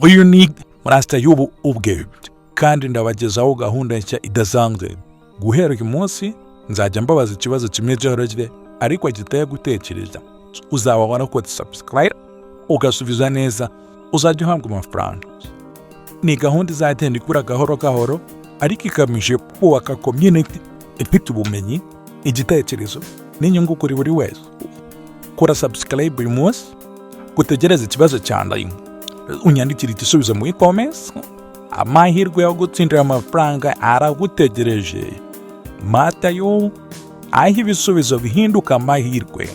uyu ni murasta y'ubu ubwenge kandi ndabagezaho gahunda nshya idasanzwe. Guhera uyu munsi nzajya mbabaza ikibazo kimwe cyoroshye ariko giteye gutekereza. Uzabona ko subscribe ugasubiza neza uzajya uhabwa amafaranga. Ni gahunda izagenda ikura gahoro gahoro ariko igamije kubaka community ifite ubumenyi, igitekerezo n'inyungu kuri buri wese. Kora subscribe uyu munsi, gutegereza ikibazo cyane unyandikira igisubizo muri comments. Amahirwe yo gutsindira amafaranga aragutegereje. Matayo, aho ibisubizo bihinduka amahirwe.